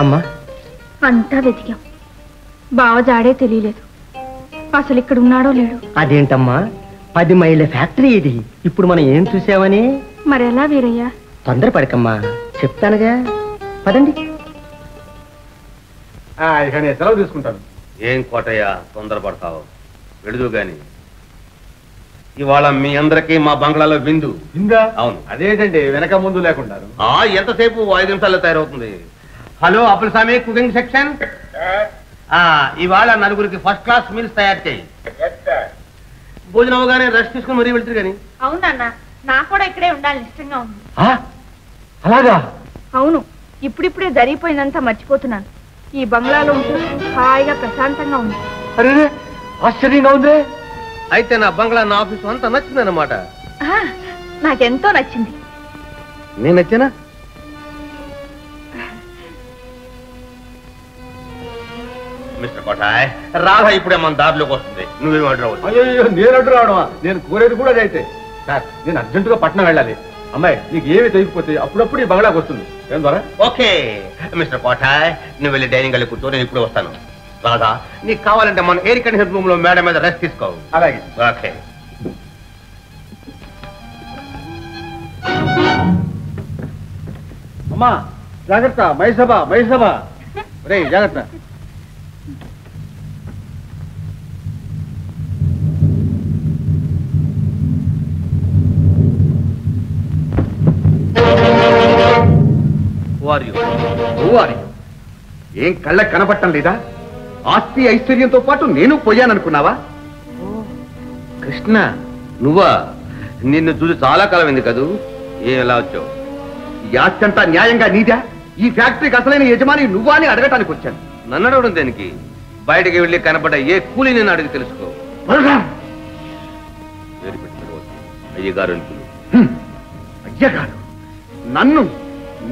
అమ్మా అంతా వెతికాం, బావ జాడే తెలియలేదు. అసలు ఇక్కడ ఉన్నాడో లేడు. అదేంటమ్మా, 10 మైళ్ళ ఫ్యాక్టరీ ఇది. ఇప్పుడు మనం ఏం చూసామని? మరెలా వీరయ్యా? తొందరపడకమ్మా, చెప్తానుగా. పదండి. ఇక నేను సెలవు తీసుకుంటాను. ఏం కోటయ్య తొందరపడతావు? వెడుదు గాని ఇవాళ మీ అందరికీ మా బంగ్లాలో విందు. విందా? అవును. అదేంటండి వెనక ముందు లేకుండా? ఎంతసేపు 5 నిమిషాల్లో తయారవుతుంది. Hello Appulaswamy, cooking section. ఇవాళ నలుగురికి ఫస్ట్ క్లాస్ మీల్స్ తయారు చేయి. భోజనం అవగానే రెస్ట్ తీసుకుని మరీ వెళ్తారు కానీ. అవునన్నా, నాకు కూడా ఇక్కడే ఉండాలని ఇష్టంగా ఉంది. అలాగా? అవును, ఇప్పుడిప్పుడే జరిగిపోయిందంతా మర్చిపోతున్నాను. ఈ బంగ్లాలో ఉంటూ హాయిగా ప్రశాంతంగా ఉంది. అరే ఆశ్చర్యంగా ఉంది. అయితే నా బంగ్లా, నా ఆఫీసు అంతా నచ్చిందన్నమాట. నాకెంతో నచ్చింది. నేను నచ్చానా? మిస్టర్ కోటాయ్, రాధ ఇప్పుడే మన దారిలోకి వస్తుంది. నువ్వేం అడ్డు రావచ్చు? అయ్యో, నేను అడ్డు రావడమా? నేను కోరేది కూడా అదైతే. సార్, నేను అర్జెంటుగా పట్నం వెళ్ళాలి. అమ్మాయి, నీకు ఏమి తెలియకపోతే అప్పుడప్పుడు ఈ బంగ్లాకి వస్తుంది. ఏం ద్వారా? ఓకే మిస్టర్ కోటాయ్, నువ్వు వెళ్ళి డైనింగ్ హాల్ కూర్చో, నేను ఇప్పుడు వస్తాను. రాధా, నీకు కావాలంటే మన ఎయిర్ కండిషన్ రూమ్ లో మేడం మీద రెస్ట్ తీసుకో. అలాగే. ఓకే. అమ్మా జాగ్రత్త, మైసభ. రే జాగ్రత్త. ఏం కళ్ళకు కనబట్టం లేదా? ఆస్తి ఐశ్వర్యంతో పాటు నేను పోయాననుకున్నావా? కృష్ణ, నువ్వా? నిన్ను చూసి చాలా కాలం అయింది కదూ. ఏం ఎలా వచ్చావు? ఈ ఆస్తి అంతా న్యాయంగా నీదా? ఈ ఫ్యాక్టరీకి అసలైన యజమాని నువ్వా అని అడగటానికి వచ్చాను. నన్ను అడగడం దేనికి? బయటకి వెళ్ళి కనపడ్డ ఏ కూలీ నేను అడిగి తెలుసుకో. అయ్యగారు అయ్యగారు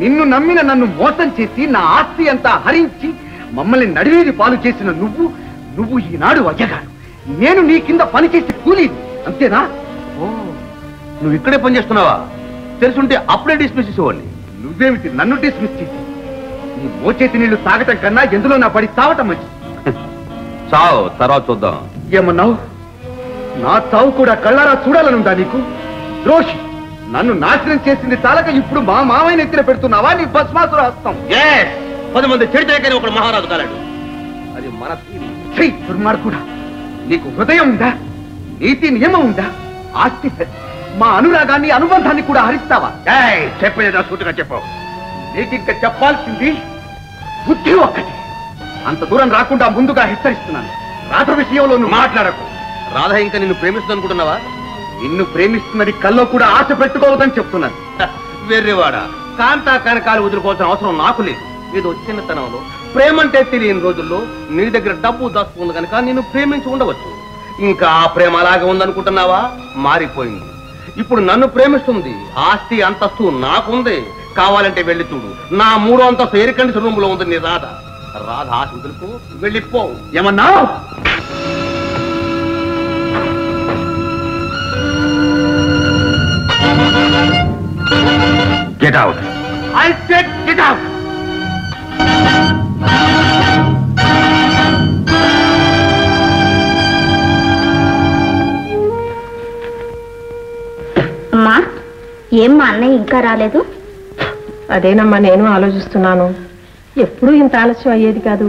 నిన్ను నమ్మిన నన్ను మోసం చేసి నా ఆస్తి అంతా హరించి మమ్మల్ని నడివేది పాలు చేసిన నువ్వు ఈనాడు అయ్యగారు. నేను నీ కింద పనిచేసే కూలీ, అంతేనా? నువ్వు ఇక్కడే పనిచేస్తున్నావా? తెలుసుంటే అప్పుడే డిస్మిస్ చేసేవాడిని. నువ్వేమిటి నన్ను డిస్మిస్ చేసి? నీ మోచేతి నీళ్లు తాగటం కన్నా ఎందులో నా పడి చావటం మంచిది. చావు తర్వాత చూద్దాం. ఏమన్నావు? నా చావు కూడా కళ్ళారా చూడాలనుందా నీకు? ద్రోషి, నన్ను నాశనం చేసింది చాలక ఇప్పుడు మా మామయ్య ఎత్తిన పెడుతున్నావా నీ భస్మాసుర హస్తం? 10 మంది చెడితే కానీ ఒకడు మహారాజు కాలేడు. అది మన దుర్మార్గుడా, నీకు హృదయం ఉందా? నీతి నియమం ఉందా? ఆస్తి మా అనురాగాన్ని అనుబంధాన్ని కూడా హరిస్తావా? చెప్పేదా సూటిగా చెప్పావు. నీకింక చెప్పాల్సింది బుద్ధి ఒక్కటి. అంత దూరం రాకుండా ముందుగా హెచ్చరిస్తున్నాను. రాధ విషయంలో నువ్వు మాట్లాడకు. రాధ ఇంకా నిన్ను ప్రేమిస్తుంది అనుకుంటున్నావా? నిన్ను ప్రేమిస్తున్నది కల్లో కూడా ఆశ పెట్టుకోవద్దని చెప్తున్నాను. వెర్రివాడా, కాంతా కనకాలు వదులుకోవాల్సిన అవసరం నాకు లేదు. ఏదో చిన్నతనంలో ప్రేమంటే తెలియని రోజుల్లో నీ దగ్గర డబ్బు దాచుకుంది కనుక నిన్ను ప్రేమించి ఉండవచ్చు. ఇంకా ఆ ప్రేమ అలాగే ఉందనుకుంటున్నావా? మారిపోయింది. ఇప్పుడు నన్ను ప్రేమిస్తుంది. ఆస్తి అంతస్తు నాకుంది. కావాలంటే వెళ్ళి చూడు. నా 3వ అంతస్తు ఎయిర్ కండిషన్ రూమ్ లో ఉంది నీ రాధ. రాధ ఆశకు వెళ్ళిపో. ఏమన్నా? Get out. I said get out. అమ్మా, ఏమ్మా అన్నయ్య ఇంకా రాలేదు? అదేనమ్మా నేను ఆలోచిస్తున్నాను. ఎప్పుడూ ఇంత ఆలస్యం అయ్యేది కాదు.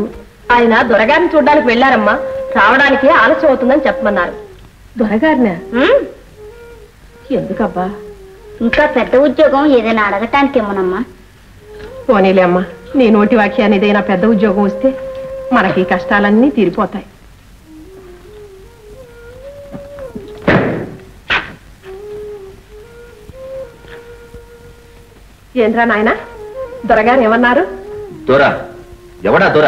ఆయన దొరగారిని చూడడానికి వెళ్ళారమ్మా. రావడానికి ఆలస్యం అవుతుందని చెప్పమన్నారు. దొరగారినా? ఎందుకబ్బా? ఇంకా పెద్ద ఉద్యోగం ఏదైనా అడగటానికేమోనమ్మా. పోనీలే అమ్మా, నీ నోటి వాక్యాన్ని ఏదైనా పెద్ద ఉద్యోగం వస్తే మనకి కష్టాలన్నీ తీరిపోతాయి. ఏంట్రా నాయన, దొరగారు ఏమన్నారు? దొర? ఎవడా దొర?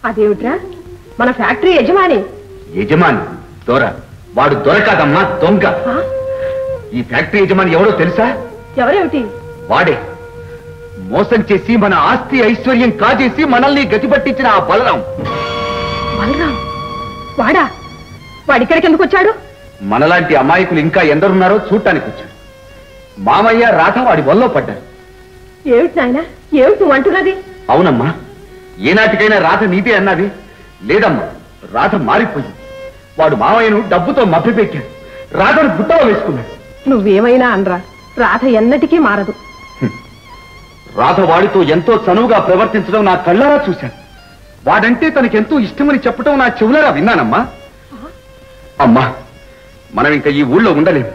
అదేమిట్రా, మన ఫ్యాక్టరీ యజమాని. యజమాని దొర? వాడు దొర కాదమ్మా, దొంగ. ఈ ఫ్యాక్టరీ యజమాని ఎవడో తెలుసా? ఎవరేమిటి? వాడే మోసం చేసి మన ఆస్తి ఐశ్వర్యం కాజేసి మనల్ని గతిపట్టించిన ఆ బలరాం. బలరాం వాడా? వాడిక్కడికి ఎందుకు వచ్చాడు? మనలాంటి అమాయకులు ఇంకా ఎందరున్నారో చూడటానికి వచ్చాడు. మామయ్య రాధ వాడి వల్ల పడ్డారు. ఏమిటి నాయన, ఏమిటి నువ్వు అంటున్నది? అవునమ్మా, ఏనాటికైనా రాధ నీదే అన్నది లేదమ్మా. రాధ మారిపోయింది. వాడు మావయ్యను డబ్బుతో మభ్యపెట్టాడు. రాధను గుట్టలో వేసుకున్నాడు. నువ్వేమైనా అనరా, రాధ ఎన్నటికీ మారదు. రాధ వాడితో ఎంతో చనువుగా ప్రవర్తించడం నా కళ్ళారా చూశాను. వాడంటే తనకెంతో ఇష్టమని చెప్పడం నా చెవులారా విన్నానమ్మా. అమ్మా, మనం ఇంకా ఈ ఊళ్ళో ఉండలేము.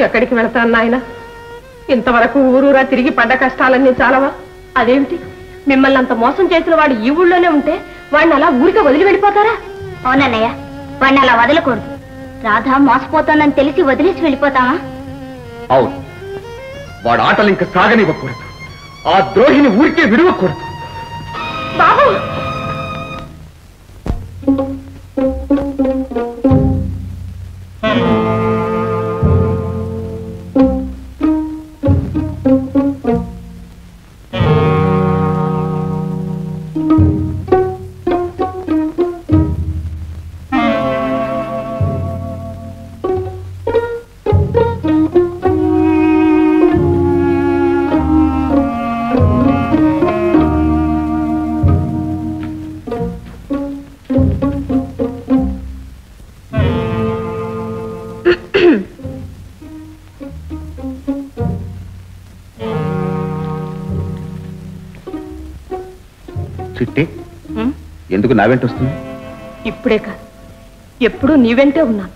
ఎక్కడికి వెళతాను నాయన? ఇంతవరకు ఊరూరా తిరిగి పడ్డ కష్టాలన్నీ చాలవా? అదేమిటి, మిమ్మల్ని అంత మోసం చేసిన వాడు ఈ ఊళ్ళోనే ఉంటే వాడిని అలా ఊరికే వదిలి వెళ్ళిపోతారా? అవునన్నయ్య, వాడిని అలా వదలకూడదు. రాధ మోసపోతానని తెలిసి వదిలేసి వెళ్ళిపోతావా? అవును, వాడు ఆటలు ఇంకా సాగనివ్వకూడదు. ఆ ద్రోహిని ఊరికే విడవకూడదు. బాబు, చిట్టి, ఎందుకు నా వెంట వస్తుంది? ఇప్పుడే కాదు, ఎప్పుడూ నీ వెంటే ఉన్నాను,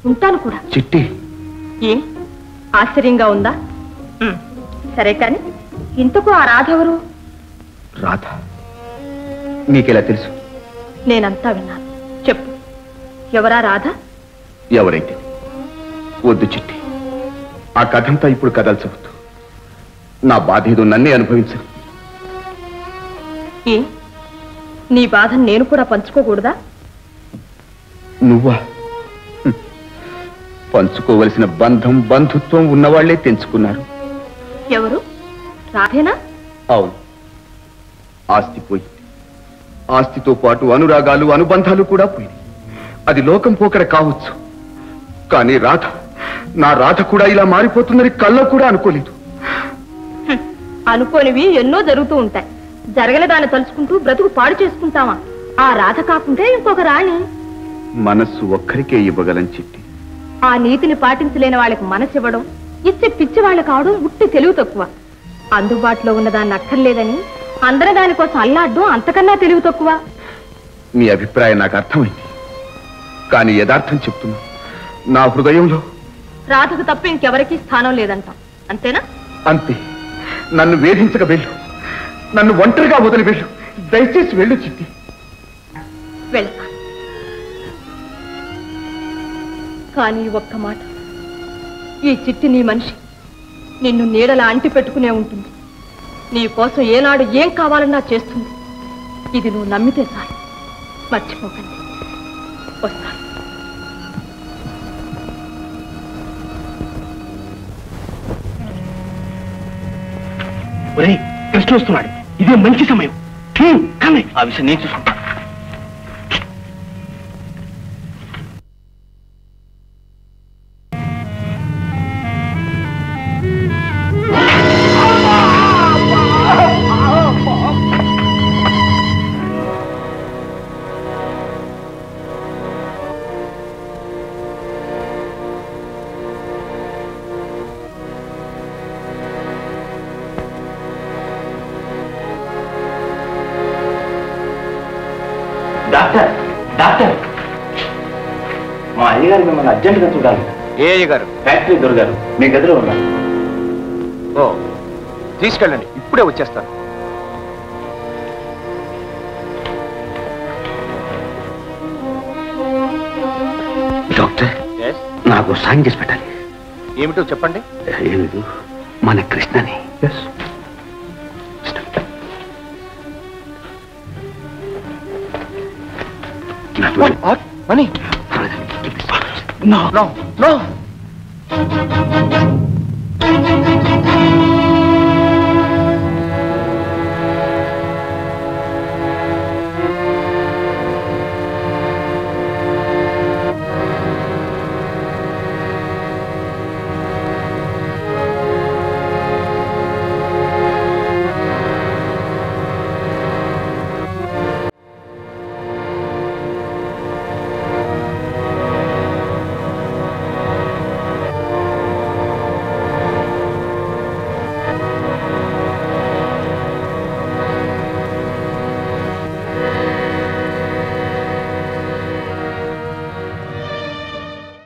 ఉంటాను కూడా. చిట్టి, ఏ ఆశ్చర్యంగా ఉందా? సరే కాని ఇంతకు ఆ రాధెవరు? రాధ నీకెలా తెలుసు? నేనంతా విన్నాను. చెప్పు, ఎవరా రాధ? ఎవరైతే వద్దు చిట్టి, ఆ కథంతా ఇప్పుడు కదల్చవద్దు. నా బాధ ఏదో నన్నే అనుభవించను. ఏ నీ బాధను నేను కూడా పంచుకోకూడదా? నువ్వా? పంచుకోవలసిన బంధం బంధుత్వం ఉన్నవాళ్లే తెంచుకున్నారు. ఎవరు? రాధేనా? అవును, ఆస్తి పోయింది. ఆస్తితో పాటు అనురాగాలు అనుబంధాలు కూడా పోయింది. అది లోకం పోకడ కావచ్చు, కానీ రాధ, నా రాధ కూడా ఇలా మారిపోతుందని కల్లో కూడా అనుకోలేదు. అనుకోనివి ఎన్నో జరుగుతూ ఉంటాయి. జరగలేదాన్ని తలుచుకుంటూ బ్రతుకు పాడు చేసుకుంటావా? ఆ రాధ కాకుంటే ఇంకొక రాణి. మనస్సు ఒక్కరికే ఇవ్వగలం చిట్టి. ఆ నీతిని పాటించలేని వాళ్ళకి మనసు ఇవ్వడం, ఇచ్చే పిచ్చి వాళ్ళు కావడం ఉట్టి తెలివి తక్కువ. అందుబాటులో ఉన్నదాన్ని అక్కర్లేదని అందరి దానికోసం అల్లాడ్డం అంతకన్నా తెలివి తక్కువ. మీ అభిప్రాయం నాకు అర్థమైంది, కానీ యథార్థం చెప్తున్నా. నా హృదయంలో రాధకు తప్ప ఇంకెవరికీ స్థానం లేదంటాం, అంతేనా? అంతే. నన్ను వేధించక వెళ్ళు, నన్ను ఒంటరిగా వదిలి వెళ్ళు. దయచేసి వెళ్ళు చిట్టి. వెళ్తా, కానీ ఒక్క మాట, ఈ చిట్టి నీ మనిషి, నిన్ను నీడలా అంటి పెట్టుకునే ఉంటుంది. నీ కోసం ఏనాడు ఏం కావాలన్నా చేస్తుంది. ఇది నువ్వు నమ్మితే చాలు, మర్చిపోకండి. వస్తాను. కృష్ణ వస్తున్నాడు, ఇదే మంచి సమయం. కానీ ఆ విషయం నేను చూసుకుంటా. డాక్టర్, డాక్టర్, మా అయ్యగారు మిమ్మల్ని అర్జెంటుగా చూడాలి. ఏ అయ్యగారు? ఫ్యాక్టరీ దొరగారు, మీ గదిలో ఉన్నారు. ఓ, తీసుకెళ్ళండి, ఇప్పుడే వచ్చేస్తాను. డాక్టర్, నాకు సాయం చేసి పెట్టాలి. ఏమిటో చెప్పండి. ఏమిటి? మన కృష్ణని. మనీ? No. No, no.